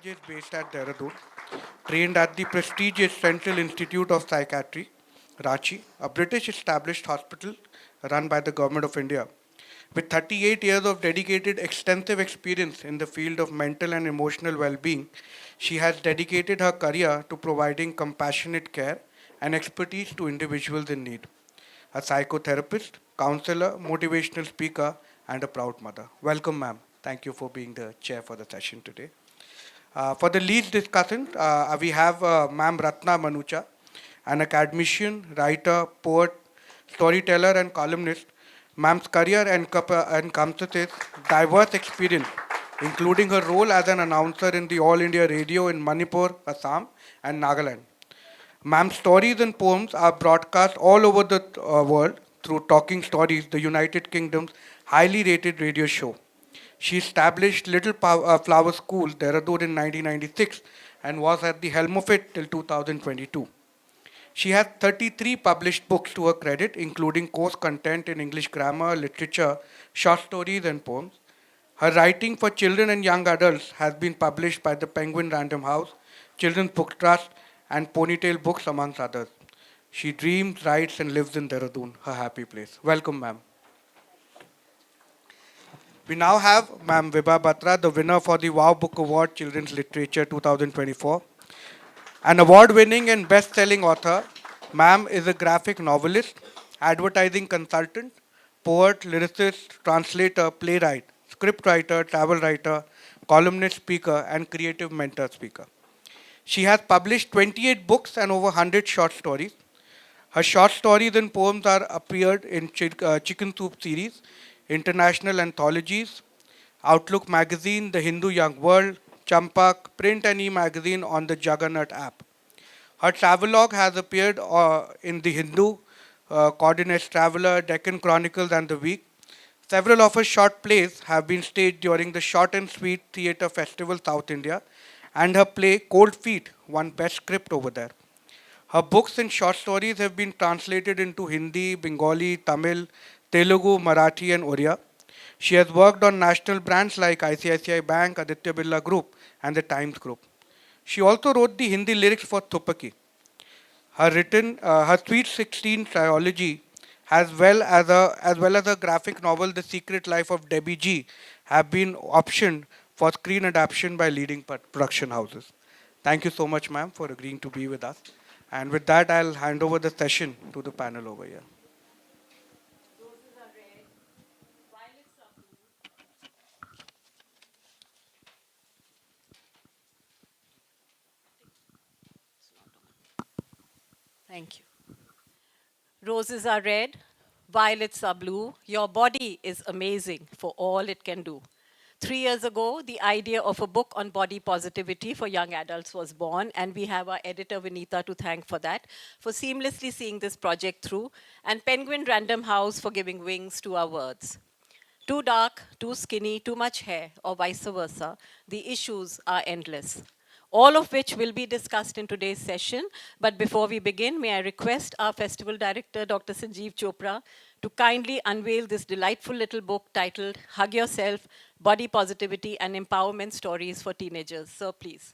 psychologist based at Dehradun, trained at the prestigious Central Institute of Psychiatry, Ranchi, a British established hospital run by the Government of India. With 38 years of dedicated extensive experience in the field of mental and emotional well-being, she has dedicated her career to providing compassionate care and expertise to individuals in need. A psychotherapist, counselor, motivational speaker, and a proud mother. Welcome, ma'am. Thank you for being the chair for the session today. For the lead discussant, we have Ma'am Ratna Manucha, an academician, writer, poet, storyteller, and columnist. Ma'am's career encompasses diverse experience, including her role as an announcer in the All India Radio in Manipur, Assam, and Nagaland. Ma'am's stories and poems are broadcast all over the world through Talking Stories, the United Kingdom's highly rated radio show. She established Flower School, Dehradun in 1996 and was at the helm of it till 2022. She has 33 published books to her credit, including course content in English grammar, literature, short stories, and poems. Her writing for children and young adults has been published by the Penguin Random House, Children's Book Trust, and Ponytail Books, amongst others. She dreams, writes, and lives in Dehradun, her happy place. Welcome, ma'am. We now have Ma'am Vibha Batra, the winner for the Wow Book Award Children's Literature 2024. An award-winning and best-selling author, Ma'am is a graphic novelist, advertising consultant, poet, lyricist, translator, playwright, scriptwriter, travel writer, columnist, speaker, and creative mentor speaker. She has published 28 books and over 100 short stories. Her short stories and poems are appeared in Chicken Soup series, international anthologies, Outlook magazine, The Hindu Young World, Champak, print and e-magazine on the Juggernaut app. Her travelogue has appeared in The Hindu, Coordinates Traveler, Deccan Chronicles, and The Week. Several of her short plays have been staged during the Short and Sweet Theatre Festival South India, and her play Cold Feet won Best Script over there. Her books and short stories have been translated into Hindi, Bengali, Tamil, Telugu, Marathi, and Oriya. She has worked on national brands like ICICI Bank, Aditya Birla Group, and the Times Group. She also wrote the Hindi lyrics for Thupaki. Her Sweet 16 trilogy, as well as a graphic novel, The Secret Life of Debbie G, have been optioned for screen adaptation by leading production houses. Thank you so much, ma'am, for agreeing to be with us. And with that, I'll hand over the session to the panel over here. Thank you. Roses are red, violets are blue. Your body is amazing for all it can do. 3 years ago, the idea of a book on body positivity for young adults was born, and we have our editor Vinita to thank for that, for seamlessly seeing this project through, and Penguin Random House for giving wings to our words. Too dark, too skinny, too much hair, or vice versa, the issues are endless. All of which will be discussed in today's session. But before we begin, may I request our festival director, Dr. Sanjeev Chopra, to kindly unveil this delightful little book titled Hug Yourself, Body Positivity and Empowerment Stories for Teenagers. Sir, please.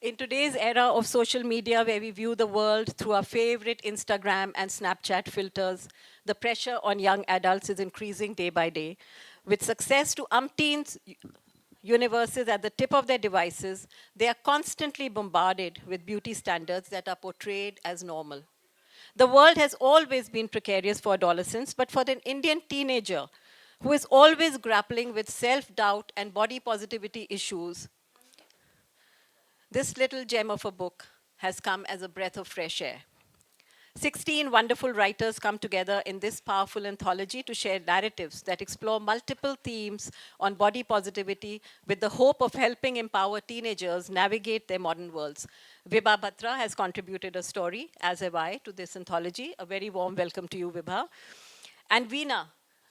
In today's era of social media, where we view the world through our favorite Instagram and Snapchat filters, the pressure on young adults is increasing day by day. With success to umpteens universe is at the tip of their devices, they are constantly bombarded with beauty standards that are portrayed as normal. The world has always been precarious for adolescents, but for an Indian teenager who is always grappling with self doubt and body positivity issues, this little gem of a book has come as a breath of fresh air. 16 wonderful writers come together in this powerful anthology to share narratives that explore multiple themes on body positivity with the hope of helping empower teenagers navigate their modern worlds. Vibha Batra has contributed a story, as have I, to this anthology. A very warm welcome to you, Vibha. And Veena,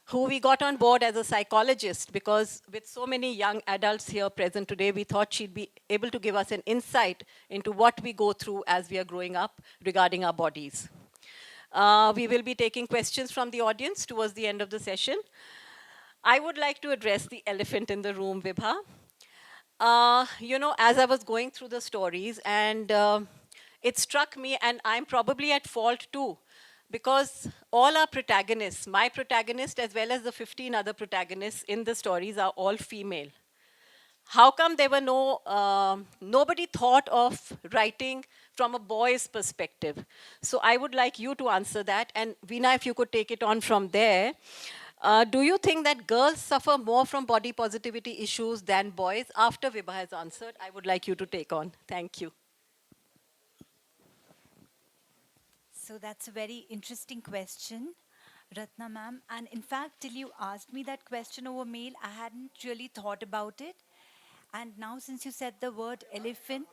who we got on board as a psychologist because with so many young adults here present today, we thought she'd be able to give us an insight into what we go through as we are growing up regarding our bodies. We will be taking questions from the audience towards the end of the session. I would like to address the elephant in the room, Vibha. As I was going through the stories, and it struck me, and I'm probably at fault too, because all our protagonists, my protagonist as well as the 15 other protagonists in the stories, are all female. How come there were nobody thought of writing from a boy's perspective? So I would like you to answer that. And Veena, if you could take it on from there. Do you think that girls suffer more from body positivity issues than boys? After Vibha has answered, I would like you to take on. Thank you. So that's a very interesting question, Ratna ma'am. And in fact, till you asked me that question over mail, I hadn't really thought about it. And now, since you said the word elephant,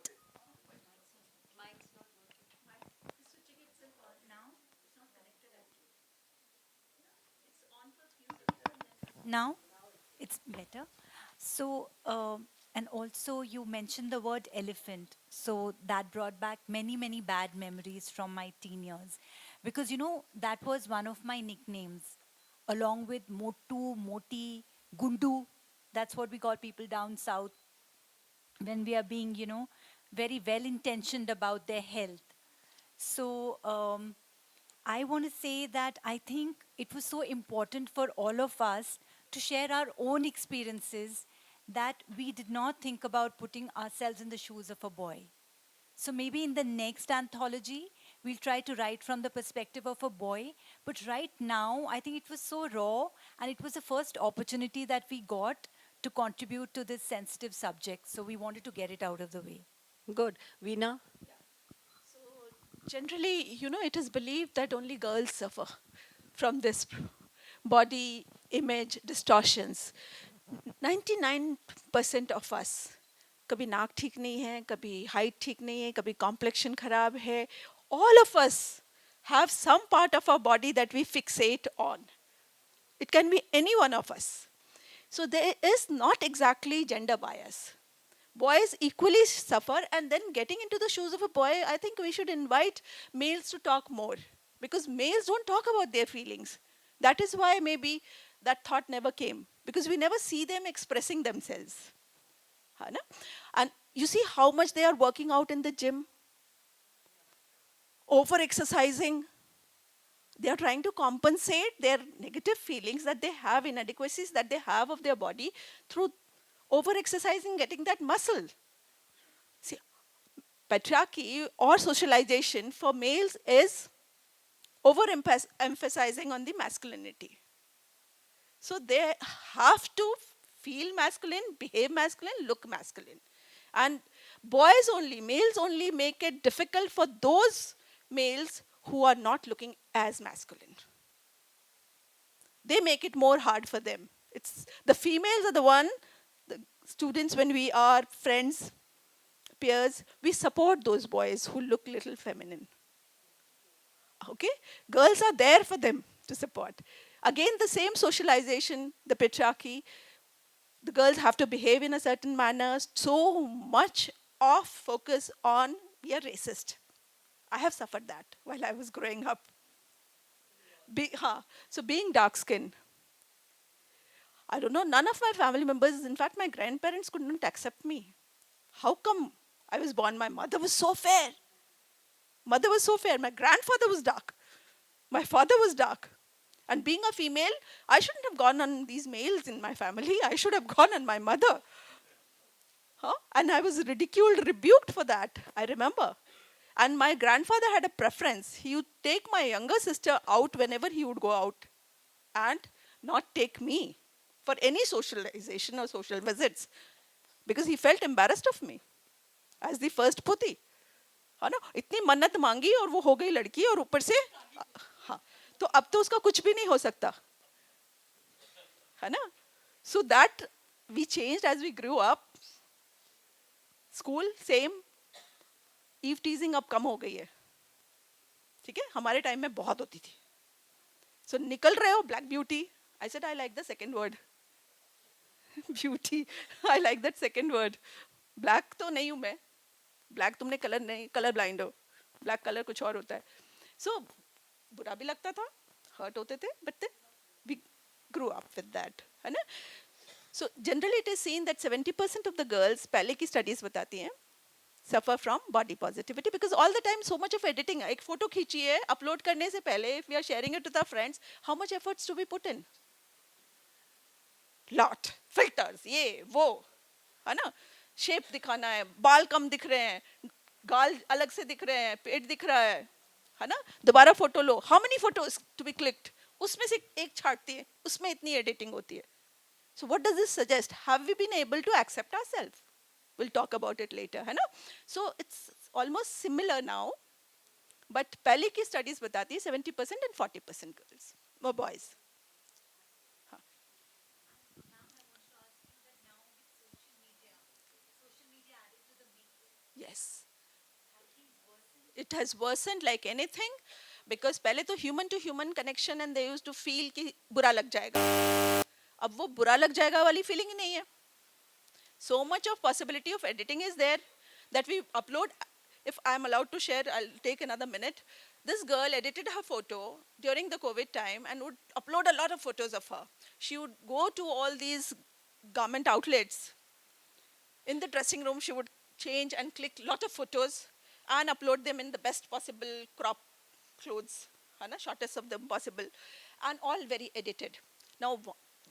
now it's better. So, and also you mentioned the word elephant. So that brought back many, many bad memories from my teen years. Because, that was one of my nicknames, along with Motu, Moti, Gundu. That's what we call people down south when we are being, very well intentioned about their health. So, I want to say that I think it was so important for all of us to share our own experiences that we did not think about putting ourselves in the shoes of a boy. So maybe in the next anthology, we'll try to write from the perspective of a boy. But right now, I think it was so raw, and it was the first opportunity that we got to contribute to this sensitive subject. So we wanted to get it out of the way. Good. Veena? Generally, it is believed that only girls suffer from this body image distortions. 99% of us, कभी नाक ठीक नहीं है, कभी height ठीक नहीं है, कभी complexion खराब है. All of us have some part of our body that we fixate on. It can be any one of us. So there is not exactly gender bias. Boys equally suffer, and then getting into the shoes of a boy, I think we should invite males to talk more, because males don't talk about their feelings. That is why maybe that thought never came, because we never see them expressing themselves. And you see how much they are working out in the gym, over exercising. They are trying to compensate their negative feelings that they have, inadequacies that they have of their body, through over exercising, getting that muscle. See, patriarchy or socialization for males is over emphasizing on the masculinity. So they have to feel masculine, behave masculine, look masculine. And boys only, males only make it difficult for those males who are not looking as masculine. They make it more hard for them. It's the females are the students, when we are friends, peers, we support those boys who look little feminine. Okay? Girls are there for them to support. Again, the same socialization, the patriarchy, the girls have to behave in a certain manner, so much of focus on we are racist. I have suffered that while I was growing up. So being dark-skinned, I don't know, none of my family members, in fact, my grandparents could not accept me. How come I was born? My mother was so fair. My grandfather was dark. My father was dark. And being a female, I shouldn't have gone on these males in my family. I should have gone on my mother. Huh? And I was ridiculed, rebuked for that. I remember. And my grandfather had a preference. He would take my younger sister out whenever he would go out and not take me for any socialization or social visits because he felt embarrassed of me as the first puti. है ना, इतनी मन्नत मांगी और वो हो गई लड़की और ऊपर से हाँ, तो अब तो उसका कुछ भी नहीं हो सकता है ना. So that we changed as we grew up. School same. Eve teasing अब कम हो गई है. ठीक है, हमारे टाइम में बहुत होती थी. सो निकल रहे हो black beauty. I said I like the second word beauty. I like that second word. Black तो नहीं हूं मैं. ब्लैक तुमने कलर नहीं, कलर ब्लाइंड हो. ब्लैक कलर कुछ और होता है. सो बुरा भी लगता था, हर्ट होते थे, but we grew up with that, है ना. So generally it is seen that 70% of the girls, पहले की स्टडीज बताती हैं, suffer from body positivity because all the time so much of editing. एक फोटो खींची है, अपलोड करने से पहले if we are sharing it with our friends, how much efforts do we put in? Lot. Filters, ये वो, है ना. शेप दिखाना है, बाल कम दिख रहे हैं, गाल अलग से दिख रहे हैं, पेट दिख रहा है ना. दोबारा photo low. How many photos to be clicked? उसमें से एक छाटती है, उसमें इतनी एडिटिंग होती है. So what does this suggest? Have we been able to accept ourselves? We'll talk about it later, है ना. So it's almost similar now, but पहले की studies बताती है 70% and 40% girls or boys. हाँ. Yes. It has worsened like anything because पहले तो human to human connection and they used to feel कि बुरा लग जाएगा. अब वो बुरा लग जाएगा वाली feeling ही नहीं है. So much of possibility of editing is there that we upload. If I'm allowed to share, I'll take another minute. This girl edited her photo during the COVID time and would upload a lot of photos of her. She would go to all these garment outlets. In the dressing room, she would change and click a lot of photos and upload them in the best possible crop clothes, shortest of them possible, and all very edited. Now,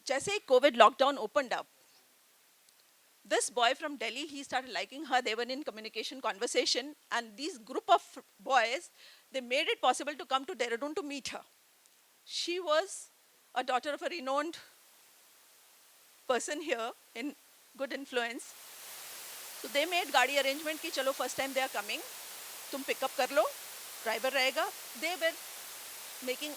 जैसे ही COVID lockdown opened up, this boy from Delhi, he started liking her. They were in communication conversation, and these group of boys, they made it possible to come to Dehradun to meet her. She was a daughter of a renowned person here in good influence. So they made गाड़ी arrangement कि चलो first time they are coming, तुम pick up कर लो, driver रहेगा. They were making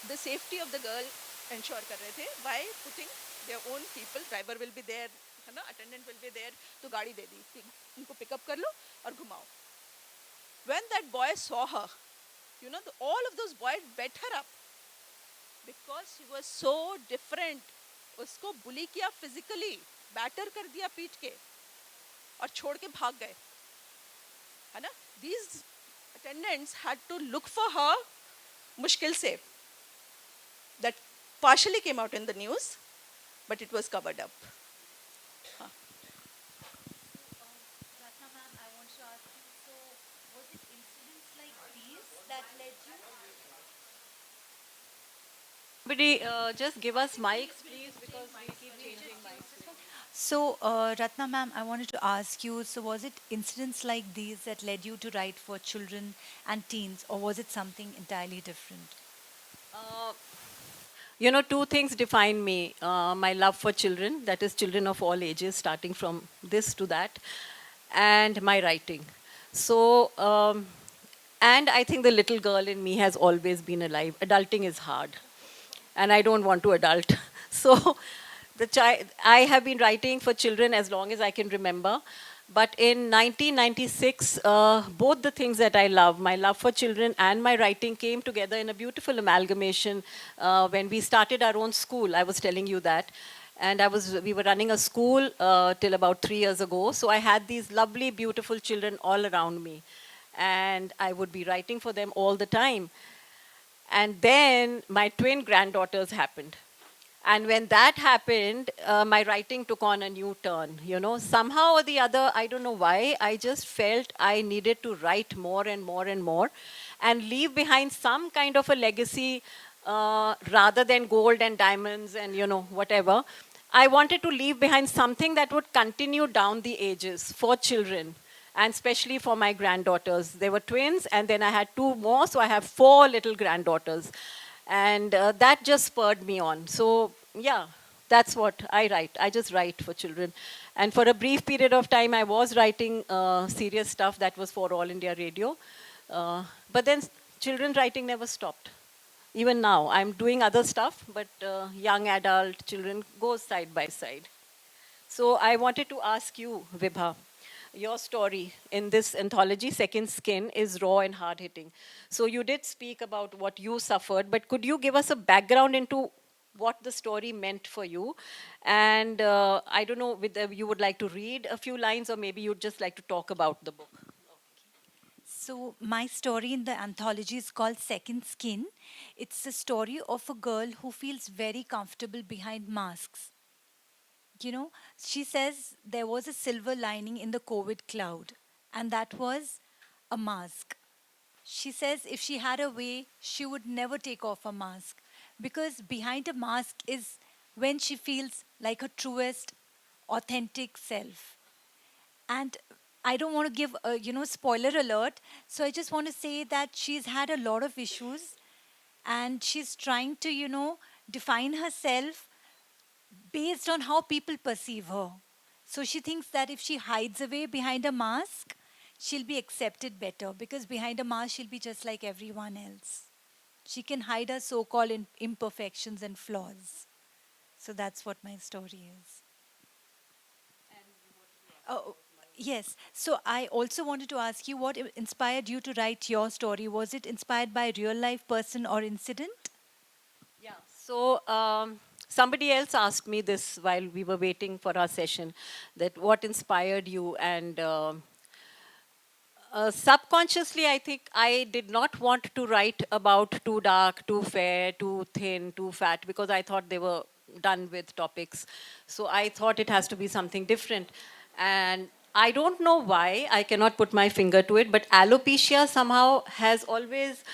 the safety of the girl ensure कर रहे थे by putting their own people. Driver will be there, है ना, attendant will be there. तो गाड़ी दे दी, इनको pick up कर लो और घुमाओ. When that boy saw her, you know, all of those boys bet her up because she was so different. उसको bully किया physically, batter कर दिया पीट के और छोड़ के भाग गए, है ना. These attendants had to look for her मुश्किल से. That partially came out in the news, but it was covered up. Ratna ma'am, I want to ask you, so was it incidents like these that led you? Somebody just give us mics, please, because we keep changing mics. So, Ratna ma'am, I wanted to ask you, so was it incidents like these that led you to write for children and teens, or was it something entirely different? You know, two things define me. My love for children, that is children of all ages, starting from this to that, and my writing. So, and I think the little girl in me has always been alive. Adulting is hard, and I don't want to adult. So, I have been writing for children as long as I can remember. But in 1996, both the things that I love, my love for children and my writing, came together in a beautiful amalgamation when we started our own school. I was telling you that. And we were running a school till about 3 years ago. So I had these lovely, beautiful children all around me. And I would be writing for them all the time. And then my twin granddaughters happened. And when that happened, my writing took on a new turn. You know, somehow or the other, I don't know why, I just felt I needed to write more and more and more and leave behind some kind of a legacy rather than gold and diamonds and, you know, whatever. I wanted to leave behind something that would continue down the ages for children, and especially for my granddaughters. They were twins, and then I had two more, so I have four little granddaughters. And that just spurred me on. So, yeah, that's what I write. I just write for children. And for a brief period of time, I was writing serious stuff that was for All India Radio. But then children writing never stopped. Even now, I'm doing other stuff, but young adult, children goes side by side. So I wanted to ask you, Vibha, your story in this anthology, Second Skin, is raw and hard hitting. So you did speak about what you suffered, but could you give us a background into what the story meant for you? And I don't know whether you would like to read a few lines or maybe you'd just like to talk about the book. So, my story in the anthology is called Second Skin. It's the story of a girl who feels very comfortable behind masks. You know, she says there was a silver lining in the COVID cloud, and that was a mask. She says if she had a way, she would never take off a mask because behind a mask is when she feels like her truest, authentic self. And I don't want to give a spoiler alert, so I just want to say that she's had a lot of issues and she's trying to define herself based on how people perceive her. So she thinks that if she hides away behind a mask, she'll be accepted better because behind a mask, she'll be just like everyone else. She can hide her so called imperfections and flaws. So that's what my story is. Oh, yes. So I also wanted to ask you what inspired you to write your story? Was it inspired by a real life person or incident? Yeah. So somebody else asked me this while we were waiting for our session, that what inspired you, and subconsciously, I think I did not want to write about too dark, too fair, too thin, too fat, because I thought they were done with topics. So I thought it has to be something different. And I don't know why, I cannot put my finger to it, but alopecia somehow has always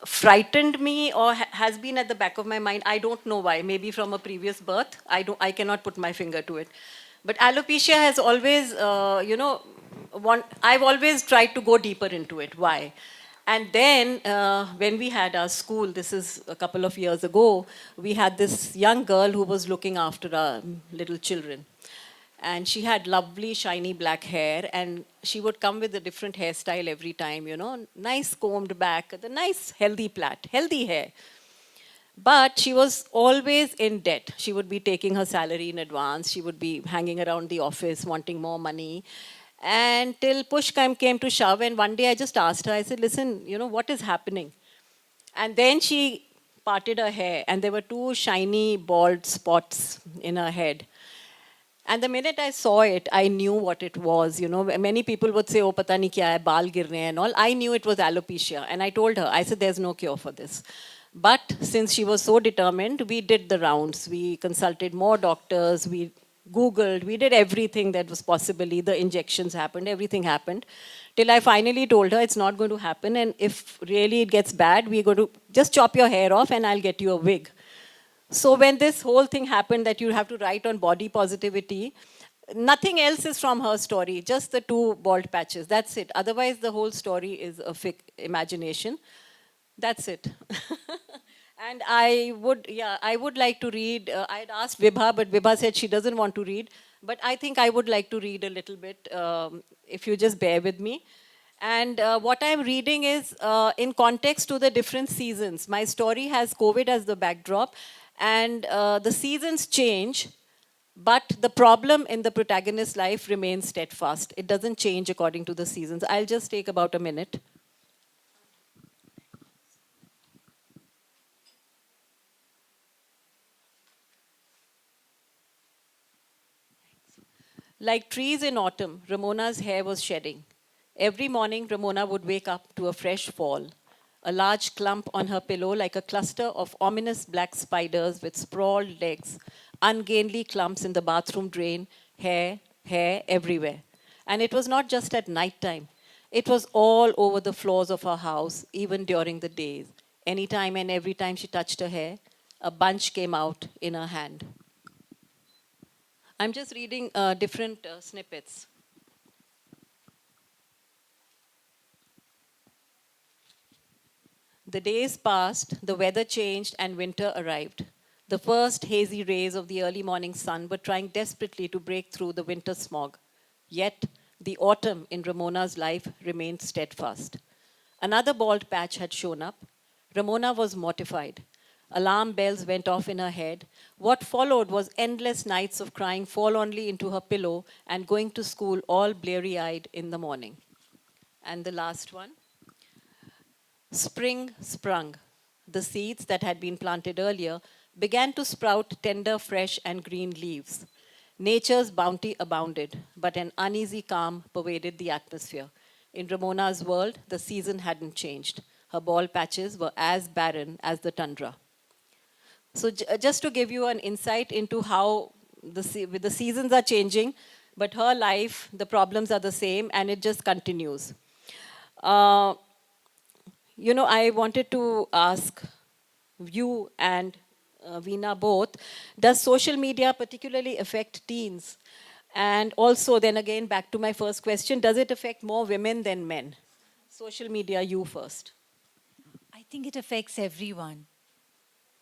frightened me or has been at the back of my mind. I don't know why, maybe from a previous birth. I cannot put my finger to it. But alopecia has always, I've always tried to go deeper into it. Why? And then when we had our school, this is a couple of years ago, we had this young girl who was looking after our little children. And she had lovely, shiny black hair, and she would come with a different hairstyle every time, nice combed back, the nice healthy plait, healthy hair. But she was always in debt. She would be taking her salary in advance. She would be hanging around the office wanting more money. And till push came to shove, and one day I just asked her, I said, listen, what is happening? And then she parted her hair, and there were two shiny bald spots in her head. And the minute I saw it, I knew what it was. Many people would say, oh, pata nahi kya hai, baal gir rahe hain and all. I knew it was alopecia. And I told her, I said, there's no cure for this. But since she was so determined, we did the rounds. We consulted more doctors. We Googled. We did everything that was possibly. The injections happened. Everything happened. Till I finally told her it's not going to happen. And if really it gets bad, we're going to just chop your hair off and I'll get you a wig. So when this whole thing happened that you have to write on body positivity, nothing else is from her story, just the two bald patches. That's it. Otherwise, the whole story is a imagination. That's it. And I would like to read. I'd asked Vibha, but Vibha said she doesn't want to read. But I think I would like to read a little bit, if you just bear with me. And what I'm reading is in context to the different seasons. My story has COVID as the backdrop, and the seasons change, but the problem in the protagonist's life remains steadfast. It doesn't change according to the seasons. I'll just take about a minute. Like trees in autumn, Ramona's hair was shedding. Every morning, Ramona would wake up to a fresh fall. A large clump on her pillow, like a cluster of ominous black spiders with sprawled legs, ungainly clumps in the bathroom drain, hair everywhere. And it was not just at night time. It was all over the floors of her house, even during the days. Anytime and every time she touched her hair, a bunch came out in her hand. I'm just reading different snippets. The days passed, the weather changed, and winter arrived. The first hazy rays of the early morning sun were trying desperately to break through the winter smog. Yet, the autumn in Ramona's life remained steadfast. Another bald patch had shown up. Ramona was mortified. Alarm bells went off in her head. What followed was endless nights of crying forlornly into her pillow and going to school all bleary eyed in the morning. And the last one. Spring sprung. The seeds that had been planted earlier began to sprout tender, fresh, and green leaves. Nature's bounty abounded, but an uneasy calm pervaded the atmosphere. In Ramona's world, the season hadn't changed. Her bald patches were as barren as the tundra. So, just to give you an insight into how the seasons are changing, but her life, the problems are the same, and it just continues. Uh, I wanted to ask you and Veena both, does social media particularly affect teens? And also, then again, back to my first question, does it affect more women than men? Social media, you first. I think it affects everyone.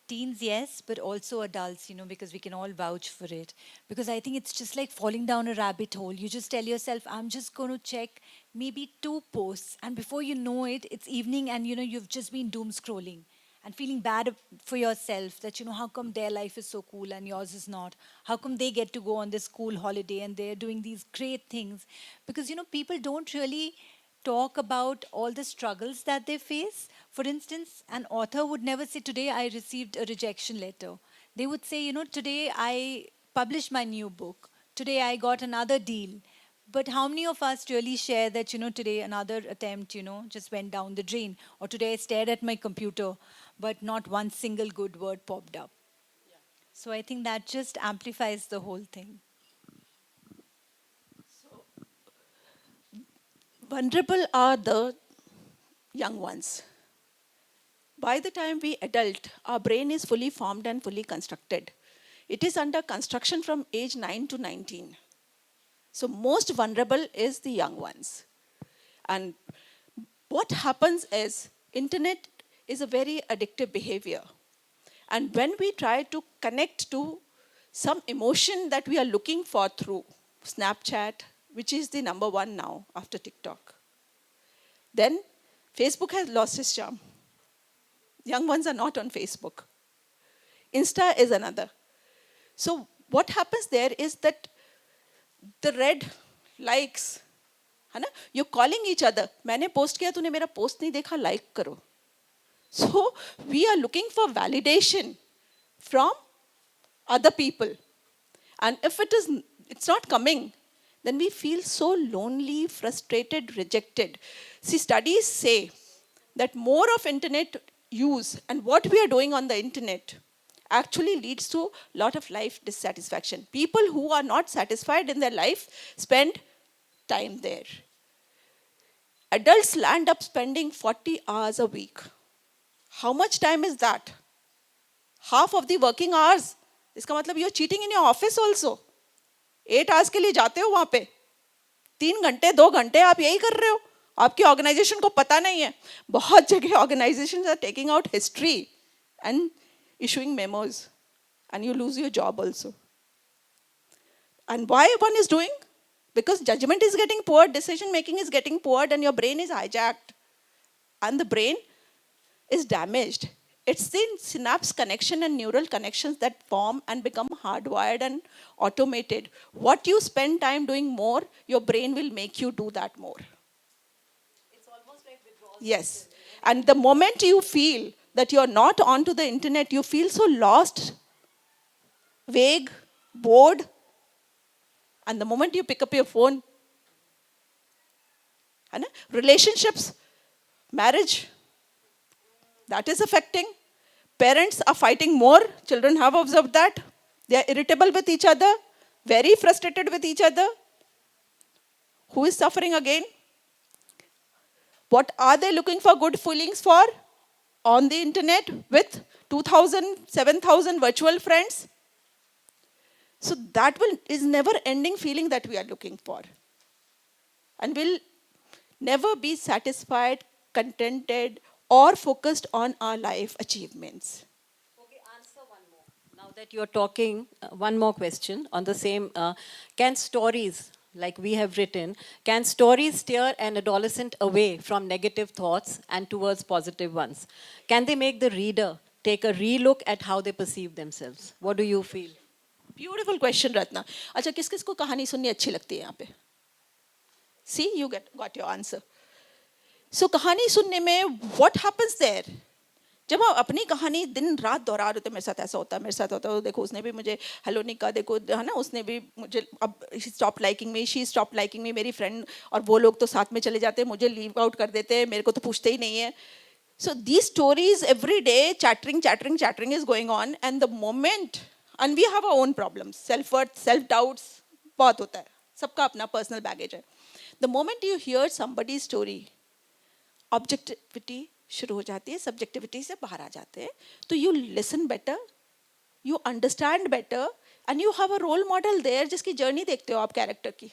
Teens, yes, but also adults, because we can all vouch for it. Because I think it's just like falling down a rabbit hole. You just tell yourself, I'm just going to check maybe 2 posts. And before you know it, it's evening and, you've just been doom scrolling and feeling bad for yourself that, how come their life is so cool and yours is not? How come they get to go on this cool holiday and they're doing these great things? Because, people don't really talk about all the struggles that they face. For instance, an author would never say, today I received a rejection letter. They would say, today I published my new book. Today I got another deal. But how many of us really share that, today another attempt, just went down the drain? Or today I stared at my computer, but not one single good word popped up. So I think that just amplifies the whole thing. Vulnerable are the young ones. By the time we adult, our brain is fully formed and fully constructed. It is under construction from age 9 to 19. So most vulnerable is the young ones. And what happens is, internet is a very addictive behavior. And when we try to connect to some emotion that we are looking for through Snapchat, which is the number one now after TikTok, then Facebook has lost its charm. Young ones are not on Facebook. Insta is another. So what happens there is that the red likes, है ना? You're calling each other. मैंने post किया, तूने मेरा post नहीं देखा, like करो. So we are looking for validation from other people. And if it's not coming, then we feel so lonely, frustrated, rejected. See, studies say that more of internet use and what we are doing on the internet actually leads to a lot of life dissatisfaction. People who are not satisfied in their life spend time there. Adults land up spending 40 hours a week. How much time is that? Half of the working hours. इसका मतलब you're cheating in your office also. 8 hours के लिए जाते हो वहाँ पे. 3 घंटे 2 घंटे आप यही कर रहे हो. आपकी ऑर्गेनाइजेशन को पता नहीं है. बहुत जगह organisations are taking out history and issuing memos, and you lose your job also. And why one is doing? Because judgment is getting poor, decision making is getting poor, and your brain is hijacked. And the brain is damaged. It's the synapse connection and neural connections that form and become hardwired and automated. What you spend time doing more, your brain will make you do that more. It's almost like withdrawal. Yes. And the moment you feel that you're not onto the internet, you feel so lost, vague, bored. And the moment you pick up your phone, relationships, marriage, that is affecting. Parents are fighting more. Children have observed that. They are irritable with each other, very frustrated with each other. Who is suffering again? What are they looking for good feelings for? On the internet with 2,000, 7,000 virtual friends. So that is never ending feeling that we are looking for. And we'll never be satisfied, contented, or focused on our life achievements. Okay, answer one more. Now that you're talking, one more question on the same. Can stories, like we have written, can stories steer an adolescent away from negative thoughts and towards positive ones? Can they make the reader take a relook at how they perceive themselves? What do you feel? Beautiful question Ratna. अच्छा, किस किस को कहानी सुननी अच्छी लगती है यहाँ पे? सी यू गॉट योर आंसर. सो कहानी सुनने में व्हाट हैपेंस देयर, जब आप अपनी कहानी दिन रात दोहरा रहे होते, मेरे साथ ऐसा होता है, मेरे साथ होता है, देखो उसने भी मुझे, हेलो निका, देखो है ना, उसने भी मुझे, अब stop liking me, she stop liking मी, मेरी फ्रेंड और वो लोग तो साथ में चले जाते हैं, मुझे लीव आउट कर देते हैं, मेरे को तो पूछते ही नहीं है. So these stories every day, chattering is going on, and the moment, and we have our own problems, self-worth, self-doubts, बहुत होता है, सबका अपना personal baggage है. The moment you hear somebody's story, objectivity शुरू हो जाती है, subjectivity से बाहर आ जाते हैं, तो you listen better, you understand better, and you have a role model there जिसकी journey देखते हो आप character की,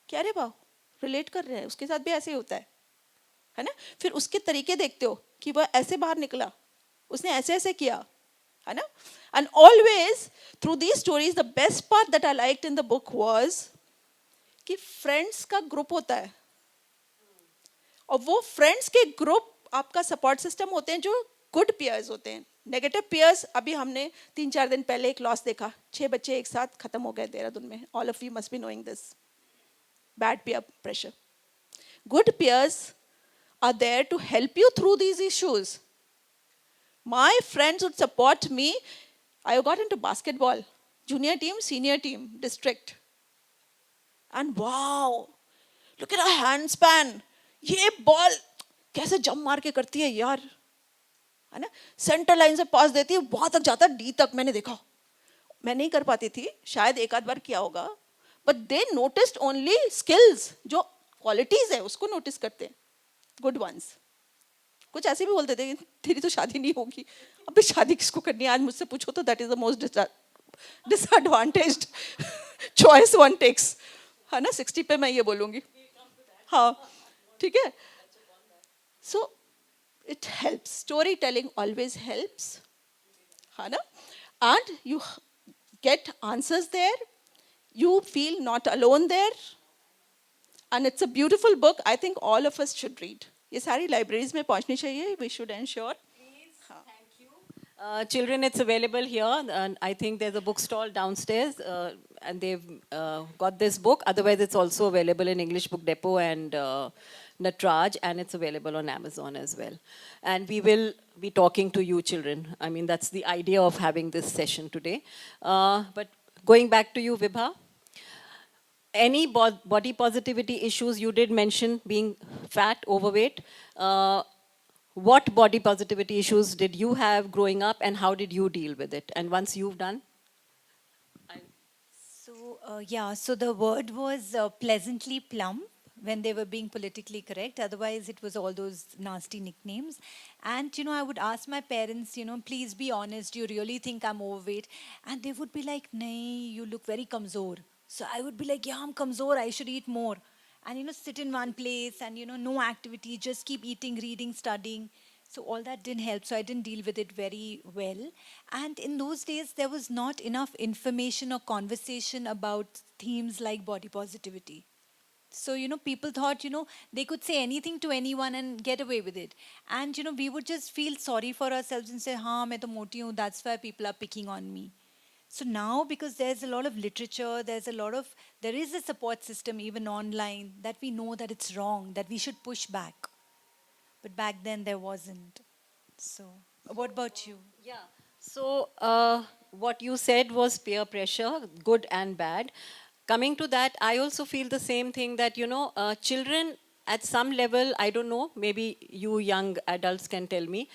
क्या रे बाव, relate कर रहे हैं, उसके साथ भी ऐसे ही होता है ना. फिर उसके तरीके देखते हो कि वह ऐसे बाहर निकला, उसने ऐसे ऐसे किया, है ना. And always through these stories the best part that I liked in the book was कि फ्रेंड्स का ग्रुप होता है, और वो फ्रेंड्स के ग्रुप आपका सपोर्ट सिस्टम होते हैं जो गुड पियर्स होते हैं. नेगेटिव पियर्स, अभी हमने 3-4 दिन पहले एक लॉस देखा, 6 बच्चे एक साथ खत्म हो गए देहरादून में. All of you must be knowing this. Bad peer pressure. Good peers are there to help you through these issues. My friends would support me. I got into basketball, junior team, senior team, district. And wow, look at our hand span. ये ball कैसे jump मार के करती है यार, है ना. Centre line से पास देती है, वहां तक जाता है, डी तक. मैंने देखा, मैं नहीं कर पाती थी, शायद एक आध बार किया होगा, but they noticed only skills, जो क्वालिटीज है उसको नोटिस करते हैं, गुड वंस. कुछ ऐसे भी बोलते थे, तेरी तो शादी नहीं होगी. अबे शादी किसको करनी है, आज मुझसे पूछो तो that is the most disadvantaged choice one takes, है ना. 60 पे मैं ये बोलूंगी, हाँ ठीक है. So it helps, story telling always helps, है ना. And you get answers there, you feel not alone there, and it's a beautiful book. I think all of us should read. ये सारी libraries में पहुंचनी चाहिए. We should ensure. Children, it's available here, and I think there's a bookstall downstairs, and they've got this book. Otherwise, it's also available in English Book Depot and Natraj, and it's available on Amazon as well. And we will be talking to you, children. I mean, that's the idea of having this session today. But going back to you, Vibha, any body positivity issues? You did mention being fat, overweight. What body positivity issues did you have growing up, and how did you deal with it? And once you've done? So the word was pleasantly plump when they were being politically correct. Otherwise, it was all those nasty nicknames. And, I would ask my parents, please be honest, do you really think I'm overweight? And they would be like, nahi, you look very kamzor. So I would be like, yeah, I'm kamzor, I should eat more. And, sit in one place and, no activity, just keep eating, reading, studying. So all that didn't help. So I didn't deal with it very well. And in those days, there was not enough information or conversation about themes like body positivity. So, people thought, they could say anything to anyone and get away with it. And, we would just feel sorry for ourselves and say, haan, main to moti hu, that's why people are picking on me. So now, because there's a lot of literature, there is a support system even online, that we know that it's wrong, that we should push back. But back then there wasn't. So, what about you? Yeah. So what you said was peer pressure, good and bad. Coming to that, I also feel the same thing that, children at some level, I don't know, maybe you young adults can tell me,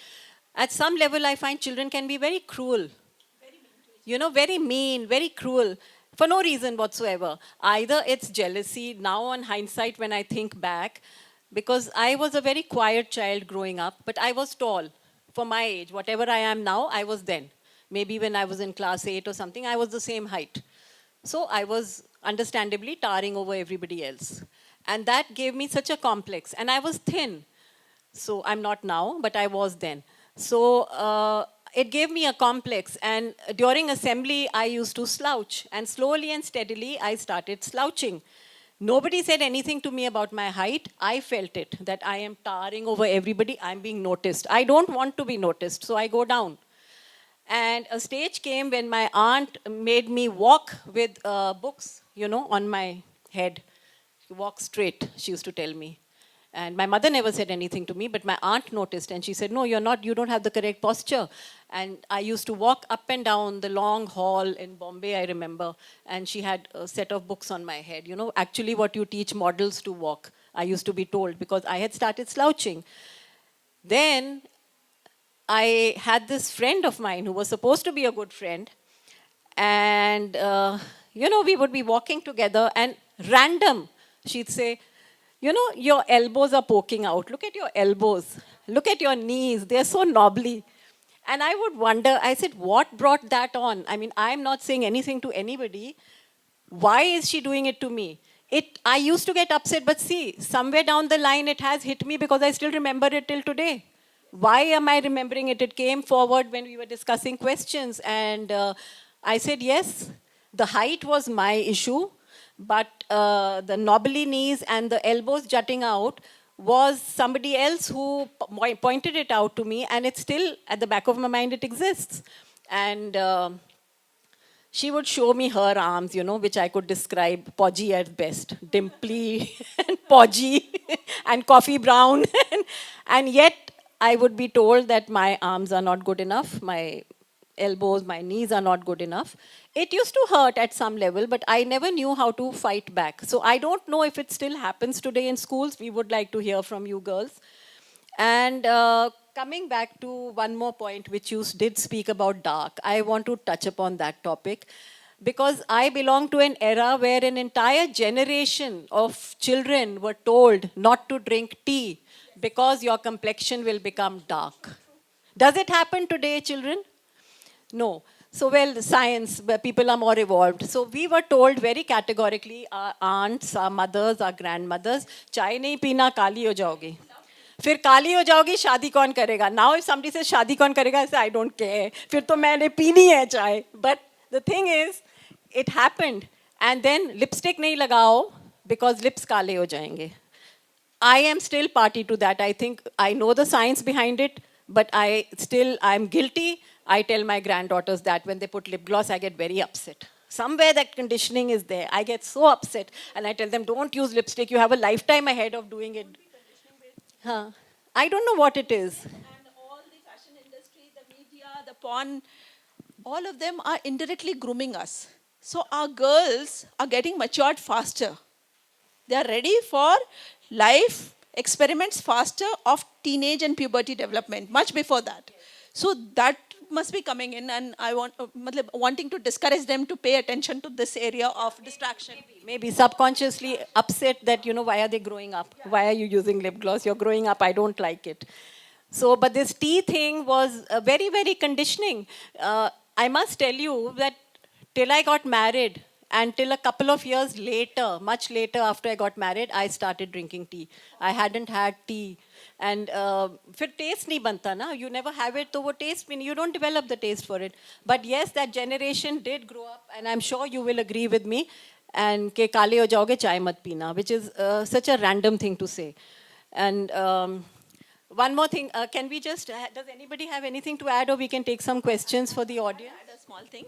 at some level I find children can be very cruel. Very mean, very cruel, for no reason whatsoever. Either it's jealousy, now on hindsight when I think back, because I was a very quiet child growing up, but I was tall for my age. Whatever I am now, I was then. Maybe when I was in class 8 or something, I was the same height. So I was understandably towering over everybody else. And that gave me such a complex. And I was thin. So I'm not now, but I was then. So it gave me a complex. And during assembly, I used to slouch. And slowly and steadily, I started slouching. Nobody said anything to me about my height. I felt it, that I am towering over everybody. I'm being noticed. I don't want to be noticed, so I go down. And a stage came when my aunt made me walk with books, on my head. Walk straight, she used to tell me. And my mother never said anything to me, but my aunt noticed and she said, no, you don't have the correct posture. And I used to walk up and down the long hall in Bombay, I remember. And she had a set of books on my head. Actually what you teach models to walk, I used to be told, because I had started slouching. Then I had this friend of mine who was supposed to be a good friend. And, we would be walking together and random, she'd say, your elbows are poking out. Look at your elbows. Look at your knees. They're so knobbly. And I would wonder, I said, what brought that on? I mean, I'm not saying anything to anybody. Why is she doing it to me? I used to get upset, but see, somewhere down the line it has hit me because I still remember it till today. Why am I remembering it? It came forward when we were discussing questions. And I said, yes, the height was my issue, but the knobbly knees and the elbows jutting out was somebody else who pointed it out to me, and it's still at the back of my mind, it exists. And she would show me her arms, which I could describe podgy at best, dimply and podgy and coffee brown. And yet I would be told that my arms are not good enough, my elbows, my knees are not good enough. It used to hurt at some level, but I never knew how to fight back. So I don't know if it still happens today in schools. We would like to hear from you girls. And coming back to one more point, which you did speak about dark, I want to touch upon that topic because I belong to an era where an entire generation of children were told not to drink tea because your complexion will become dark. Does it happen today, children? No. So, well, science, where people are more evolved. So, we were told very categorically, our aunts, our mothers, our grandmothers, चाय नहीं पीना काली हो जाओगी. फिर काली हो जाओगी शादी कौन करेगा. Now if somebody says शादी कौन करेगा, I say I don't care. फिर तो मैंने पीनी है चाय. But the thing is, it happened. And then lipstick नहीं लगाओ because lips काले हो जाएंगे. I am still party to that. I think I know the science behind it, but I'm guilty. I tell my granddaughters that when they put lip gloss, I get very upset. Somewhere that conditioning is there. I get so upset and I tell them, don't use lipstick. You have a lifetime ahead of doing it. Huh. I don't know what it is. And all the fashion industry, the media, the porn, all of them are indirectly grooming us. So our girls are getting matured faster. They are ready for life experiments faster of teenage and puberty development, much before that. So that must be coming in, and I wanting to discourage them to pay attention to this area of distraction. Maybe subconsciously upset that, why are they growing up? Why are you using lip gloss? You're growing up. I don't like it. So, but this tea thing was very, very conditioning. I must tell you that till I got married, and till a couple of years later, much later after I got married, I started drinking tea. I hadn't had tea. And फिर taste नहीं बनता ना. You never have it, तो वो taste भी नहीं. You don't develop the taste for it. But yes, that generation did grow up, and I'm sure you will agree with me. And के काले हो जाओगे चाय मत पीना, which is such a random thing to say. And one more thing, can we just, does anybody have anything to add, or we can take some questions for the audience? Add a small thing.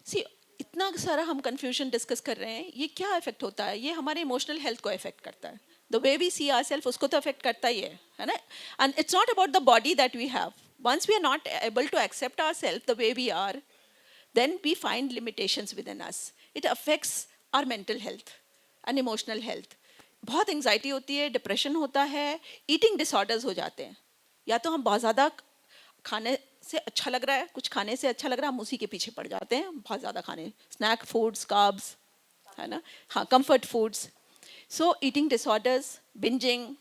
See, इतना सारा हम confusion discuss कर रहे हैं, ये क्या affect होता है? ये हमारे emotional health को affect करता है. The way we see ourselves, उसको तो affect करता ही है ना? And it's not about the body that we have. Once we are not able to accept ourselves the way we are, then we find limitations within us. It affects our mental health and emotional health. बहुत anxiety होती है, depression होता है, eating disorders हो जाते हैं. या तो हम बहुत ज़्यादा खाने से अच्छा लग रहा है, कुछ खाने से अच्छा लग रहा है, हम उसी के पीछे पड़ जाते हैं, बहुत ज़्यादा खाने, snack foods, carbs, है ना? हाँ, comfort foods. So eating disorders, binging,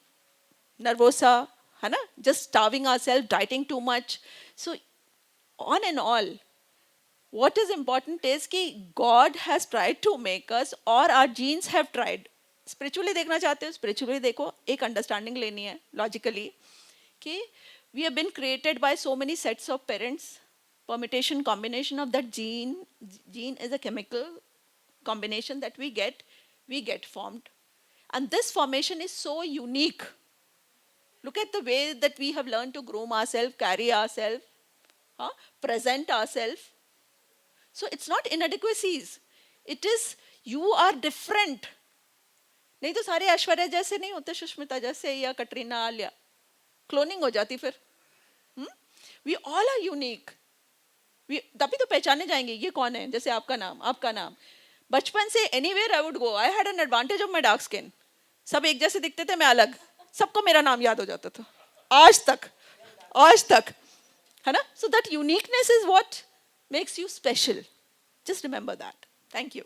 nervosa, है ना? Just starving ourselves, dieting too much. So on and all, What is important is कि God has tried to make us, or our genes have tried. Spiritually देखना चाहते हो, spiritually देखो, एक understanding लेनी है logically कि we have been created by so many sets of parents. Permutation, combination of that gene. Gene is a chemical combination that we get formed. And this formation is so unique. Look at the way that we have learned to groom ourselves, carry ourselves, present ourselves. So it's not inadequacies. It is you are different. नहीं तो सारे ऐश्वर्या जैसे नहीं होते, सुष्मिता जैसे या Katrina, Alia. Cloning हो जाती फिर. We all are unique. तभी तो पहचाने जाएंगे ये कौन है. जैसे आपका नाम. बचपन से anywhere I would go, I had an advantage of my dark skin. सब एक जैसे दिखते थे, मैं अलग. सबको मेरा नाम याद हो जाता था. आज तक. है ना? So that uniqueness is what makes you special. Just remember that. Thank you.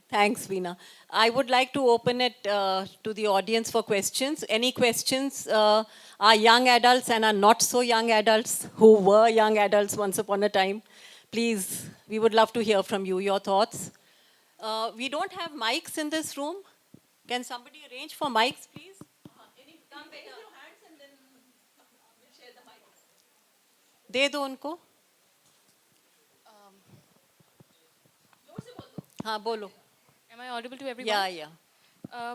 Thanks, Veena. I would like to open it to the audience for questions. Any questions? Our young adults and our not so young adults who were young adults once upon a time. Please, we would love to hear from you, your thoughts. We don't have mics in this room. Can somebody arrange for mics, please? दे दो उनको. हाँ बोलो. Am I audible to everyone? Yeah.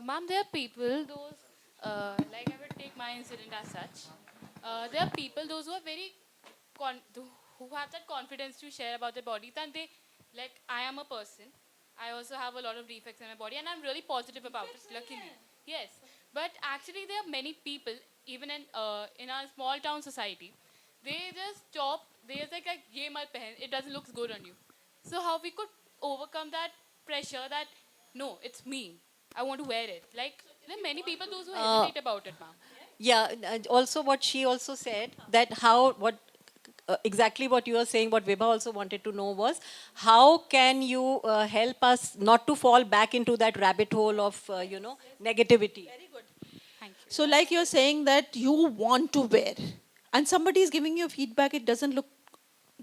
Ma'am, there are people, those, like I would take my incident as such. There are people, those who are very, who have that confidence to share about their bodies, and they, like, I am a person. I also have a lot of defects in my body, and I'm really positive about it, luckily. Yes. But actually, there are many people, even in our small town society, they just stop, they just like, ye mal pehen, it doesn't look good on you. So how we could overcome that pressure that, no, it's me. I want to wear it. Like, there are many people those who hesitate about it, ma'am. Yeah, and also what she also said, that exactly what you were saying, what Vibha also wanted to know was, how can you help us not to fall back into that rabbit hole of, negativity? Very good. Thank you. So like you're saying that you want to wear, and somebody is giving you feedback, it doesn't look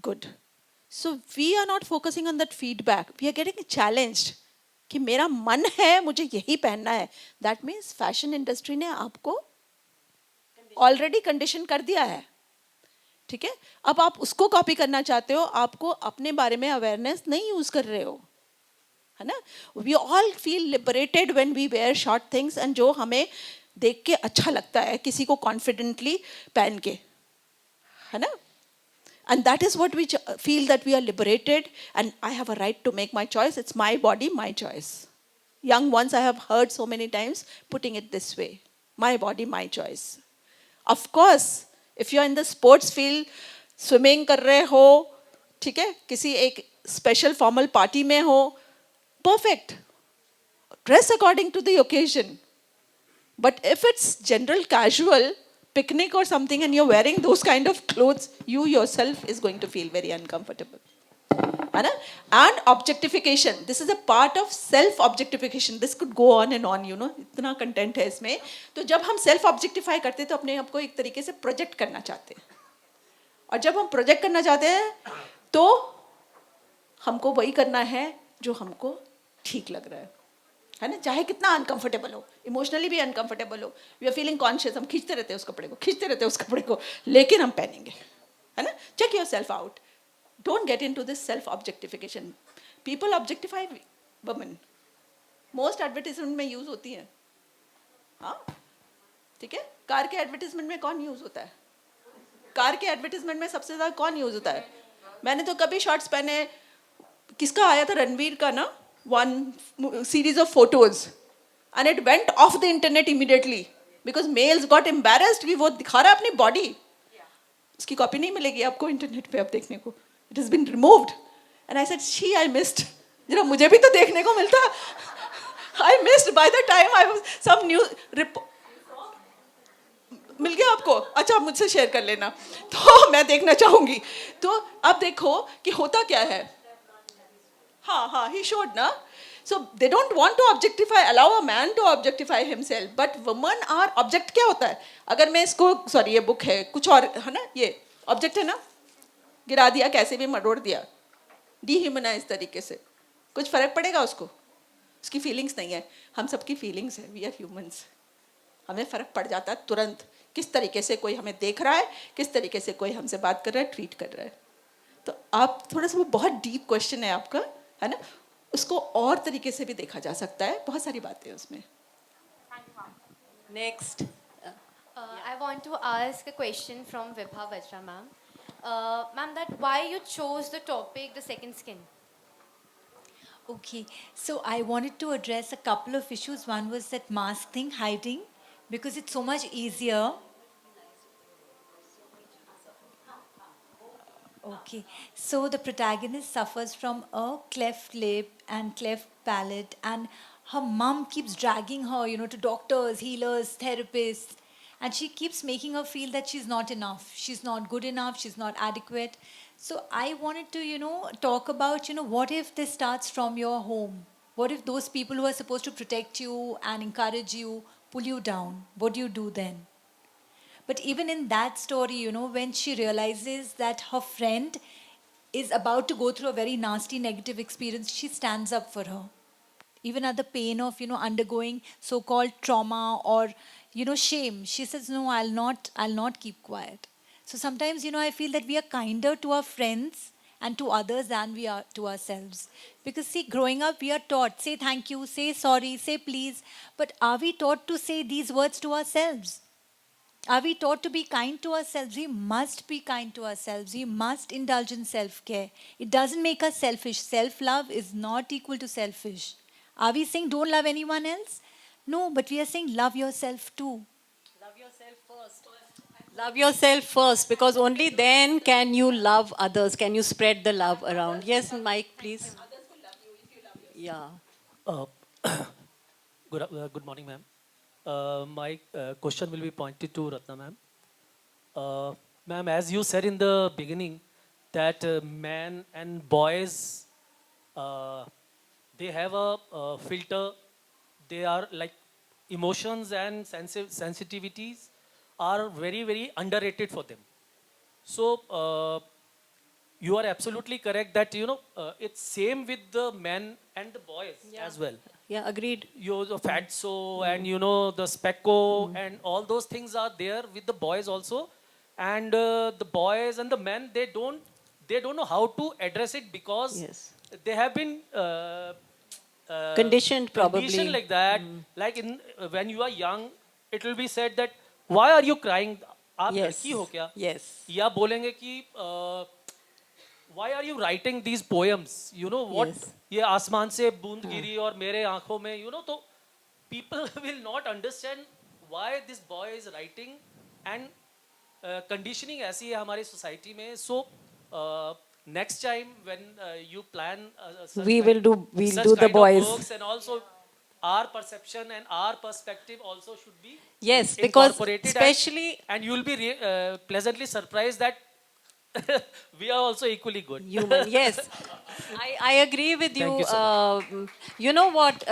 good. So we are not focusing on that feedback. We are getting challenged. कि मेरा मन है मुझे यही पहनना है. That means fashion industry ने आपको already condition कर दिया है. ठीक है? अब आप उसको कॉपी करना चाहते हो, आपको अपने बारे में awareness नहीं यूज कर रहे हो. है ना? We all feel liberated when we wear short things, and जो हमें देख के अच्छा लगता है किसी को confidently पहन के. है ना? And that is what we feel, that we are liberated and I have a right to make my choice. It's my body, my choice. Young ones I have heard so many times putting it this way. My body, my choice. Of course, if you're in the sports field, swimming कर रहे हो, ठीक है? किसी एक special formal party में हो, perfect. Dress according to the occasion. But if it's general casual, picnic or something, and you're wearing those kind of clothes, you yourself is going to feel very uncomfortable. And objectification. This is a part of self-objectification. This could go on and on, इतना content है इसमें. तो जब हम self-objectify करते हैं तो अपने आप को एक तरीके से project करना चाहते हैं. और जब हम project करना चाहते हैं तो हमको वही करना है जो हमको ठीक लग रहा है. है ना? चाहे कितना अनकंफर्टेबल हो, इमोशनली भी अनकंफर्टेबल हो, वी आर फीलिंग कॉन्शियस, हम खींचते रहते हैं उस कपड़े को, लेकिन हम पहनेंगे. है ना? Check your self out. Don't get into this self objectification. People objectify women. Most advertisement में यूज होती है. हाँ, ठीक है? कार के एडवर्टाइजमेंट में कौन यूज होता है? कार के एडवर्टाइजमेंट में सबसे ज्यादा कौन यूज होता है? मैंने तो कभी शॉर्ट्स पहने, किसका आया था, रणवीर का ना, one series of photos, and it went off the internet immediately because males got embarrassed कि वो दिखा रहा है अपनी body. उसकी कॉपी नहीं मिलेगी आपको इंटरनेट पे अब देखने को. It has been removed. And I said, she, I missed. जरा मुझे भी तो देखने को मिलता. I missed by the time I was some news मिल गया आपको? अच्छा, मुझसे शेयर कर लेना, तो मैं देखना चाहूंगी. तो अब देखो कि होता क्या है. हाँ, he showed ना. So they don't want to objectify, allow a man to objectify himself, but women are object. क्या होता है? अगर मैं इसको, sorry, ये बुक है, कुछ और है ना, ये object है ना, गिरा दिया, कैसे भी मरोड़ दिया, डिह्यूमनाइज तरीके से, कुछ फर्क पड़ेगा उसको? उसकी फीलिंग्स नहीं है, हम सबकी फीलिंग्स है, वी आर ह्यूमंस। हमें फर्क पड़ जाता है तुरंत, किस तरीके से कोई हमें देख रहा है, किस तरीके से कोई हमसे बात कर रहा है, ट्रीट कर रहा है। तो आप थोड़ा सा, वो बहुत डीप क्वेश्चन है आपका, है ना, उसको और तरीके से भी देखा जा सकता है, बहुत सारी बातें हैं उसमें। Next. I want to ask a question from Vibha Vajra, ma'am. Ma'am, that why you chose the topic, the second skin? Okay, so I wanted to address a couple of issues. One was that mask thing, hiding, because it's so much easier. Okay, so the protagonist suffers from a cleft lip and cleft palate, and her mom keeps dragging her, to doctors, healers, therapists, and she keeps making her feel that she's not enough, she's not good enough, she's not adequate. So I wanted to, talk about, what if this starts from your home? What if those people who are supposed to protect you and encourage you pull you down? What do you do then? But even in that story, when she realizes that her friend is about to go through a very nasty negative experience, she stands up for her. Even at the pain of, undergoing so-called trauma or, shame, she says, no, I'll not keep quiet. So sometimes, I feel that we are kinder to our friends and to others than we are to ourselves. Because see, growing up, we are taught, say thank you, say sorry, say please. But are we taught to say these words to ourselves? Are we taught to be kind to ourselves? We must be kind to ourselves. We must indulge in self care. It doesn't make us selfish. Self love is not equal to selfish. Are we saying don't love anyone else? No, but we are saying love yourself too. Love yourself first. Love yourself first, because only then can you love others. Can you spread the love around? Yes, Mike, please. Yeah. Uh, good morning, ma'am. My question will be pointed to Ratna, ma'am. Ma'am, as you said in the beginning, that men and boys, uh, they have a filter. They are like emotions and sensitivities are very, very underrated for them. So you are absolutely correct that it's same with the men and the boys as well. Yeah, agreed. The fatso and the specco and all those things are there with the boys also, and the boys and the men, they don't know how to address it because Yes. they have been Conditioned, probably. conditioned like that. Like in when you are young, it will be said that why are you crying? आप Yes. लड़की हो क्या? Yes. या बोलेंगे कि why are you writing these poems? You know what? Yes. ये आसमान से बूंद गिरी और मेरे आंखों में, तो people will not understand why this boy is writing, and conditioning ऐसी है हमारी society में. So next time when you plan We'll do such the kind of boys. works, and also our perception and our perspective also should be Yes, because incorporated, especially and you will be pleasantly surprised that we are also equally good. human. Yes, I agree with you. Thank you so You know what?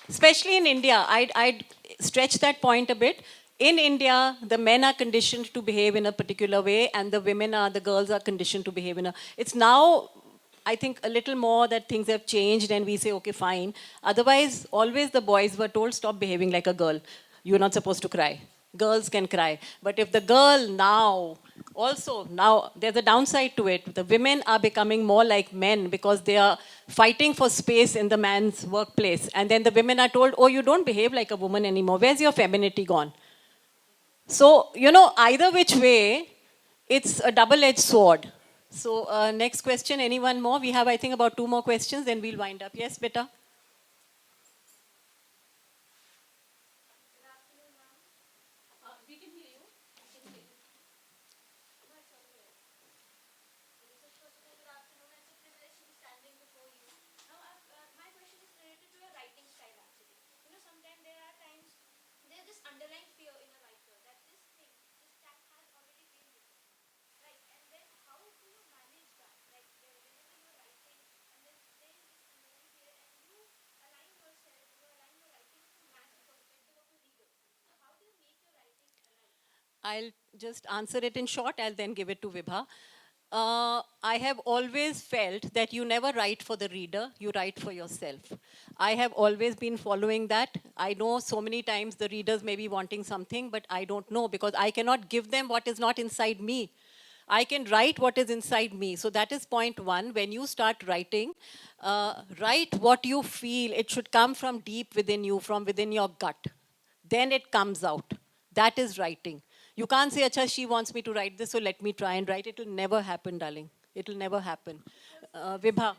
Especially in India, I'd stretch that point a bit. In India, the men are conditioned to behave in a particular way, and the girls are conditioned to behave in a. It's now, I think, a little more that things have changed, and we say, okay, fine. Otherwise, always the boys were told, stop behaving like a girl. You're not supposed to cry. Girls can cry. But if the girl now there's a downside to it. The women are becoming more like men because they are fighting for space in the man's workplace. And then the women are told, oh, you don't behave like a woman anymore. Where's your femininity gone? So, either which way, it's a double-edged sword. So, next question, anyone more? We have, I think, about 2 more questions, then we'll wind up. Yes, beta? I'll just answer it in short. I'll then give it to Vibha. I have always felt that you never write for the reader, you write for yourself. I have always been following that. I know so many times the readers may be wanting something, but I don't know because I cannot give them what is not inside me. I can write what is inside me. So that is point one. When you start writing, write what you feel. It should come from deep within you, from within your gut. Then it comes out. That is writing. You can't say, Acha, she wants me to write this, so let me try and write. It will never happen, darling. It will never happen. Vibha.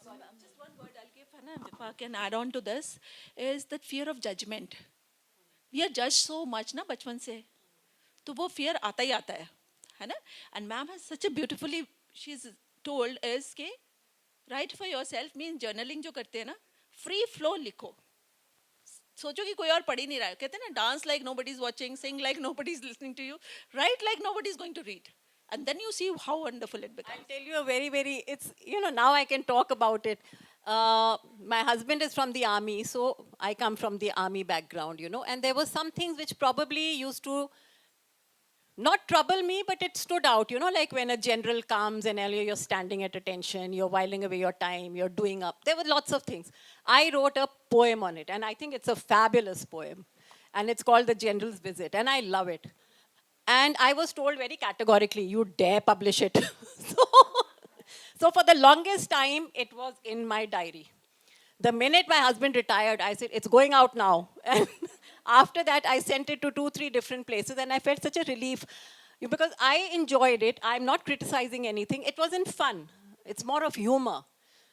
Just one word I'll give, if I can add on to this, is that fear of judgment. We are judged so much ना बचपन से, तो वो fear आता ही आता है ना? And ma'am has such a beautifully, she's told is कि write for yourself means journaling जो करते हैं ना, free flow लिखो. सोचो कि कोई और पढ़ ही नहीं रहा है. कहते हैं ना, dance like nobody's watching, sing like nobody's listening to you, write like nobody's going to read. And then you see how wonderful it becomes. I'll tell you a very, it's, now I can talk about it. My husband is from the army, so I come from the army background, and there were some things which probably used to not trouble me, but it stood out, like when a general comes and you're standing at attention, you're whiling away your time, you're doing up. There were lots of things. I wrote a poem on it, and I think it's a fabulous poem. And it's called The General's Visit, and I love it. And I was told very categorically, you dare publish it. So for the longest time, it was in my diary. The minute my husband retired, I said, it's going out now. And after that, I sent it to 2-3 different places, and I felt such a relief because I enjoyed it. I'm not criticizing anything. It wasn't fun. It's more of humor.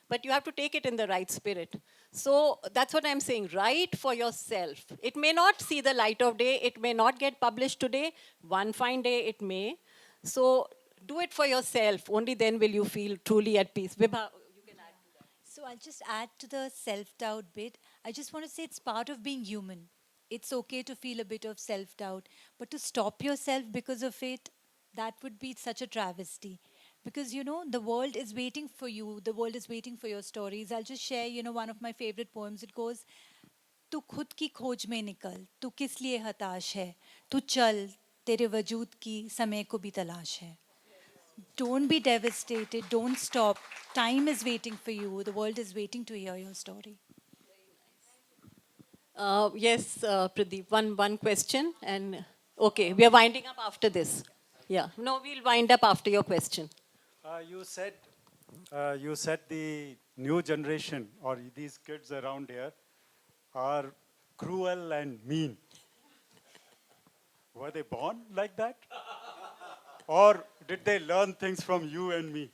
But you have to take it in the right spirit. So that's what I'm saying. Write for yourself. It may not see the light of day. It may not get published today. One fine day, it may. So do it for yourself. Only then will you feel truly at peace. Vibha, you can add to that. So I'll just add to the self-doubt bit. I just want to say it's part of being human. It's okay to feel a bit of self-doubt, but to stop yourself because of it, that would be such a travesty. Because, the world is waiting for you. The world is waiting for your stories. I'll just share, one of my favorite poems. It goes, तू खुद की खोज में निकल, तू किस लिए हताश है, तू चल, तेरे वजूद की समय को भी तलाश है. Don't be devastated. Don't stop. Time is waiting for you. The world is waiting to hear your story. Yes, Pradeep, one question. And okay, we are winding up after this. Yeah, no, we'll wind up after your question. You said the new generation or these kids around here are cruel and mean. Were they born like that? Or did they learn things from you and me?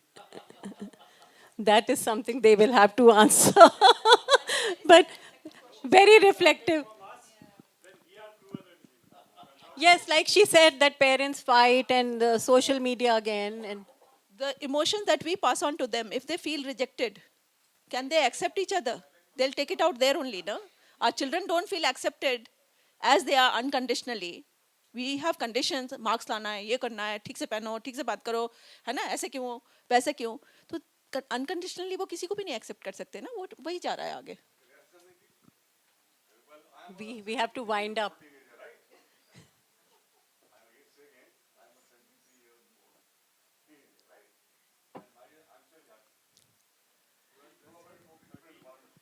That is something they will have to answer. But very reflective. Yes, like she said, that parents fight and social media again. And The emotions that we pass on to them, if they feel rejected, can they accept each other? They'll take it out there only, no? Our children don't feel accepted as they are unconditionally. We have conditions, marks लाना है, ये करना है, ठीक से पहनो, ठीक से बात करो, है ना? ऐसे क्यों, वैसे क्यों? तो unconditionally वो किसी को भी नहीं accept कर सकते ना? वो वही जा रहा है आगे. we have to wind up.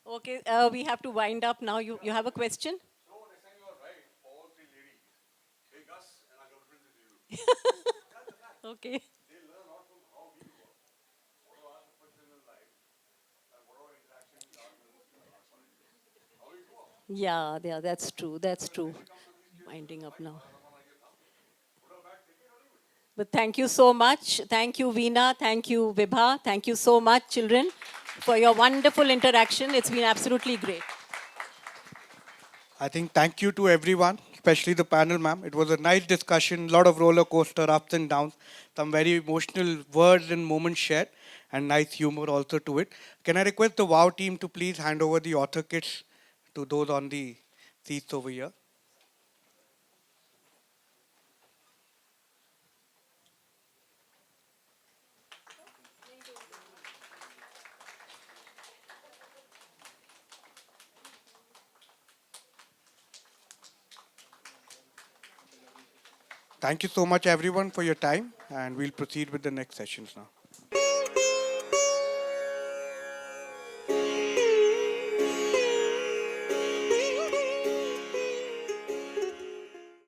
Okay, we have to wind up now. You have a question? Okay. Yeah, that's true. That's true. Winding up now. But thank you so much. Thank you, Veena. Thank you, Vibha. Thank you so much, children, for your wonderful interaction. It's been absolutely great. I think thank you to everyone, especially the panel, ma'am. It was a nice discussion, a lot of roller coaster ups and downs, some very emotional words and moments shared, and nice humor also to it. Can I request the WOW team to please hand over the author kits to those on the seats over here? Thank you so much, everyone, for your time, and we'll proceed with the next sessions now.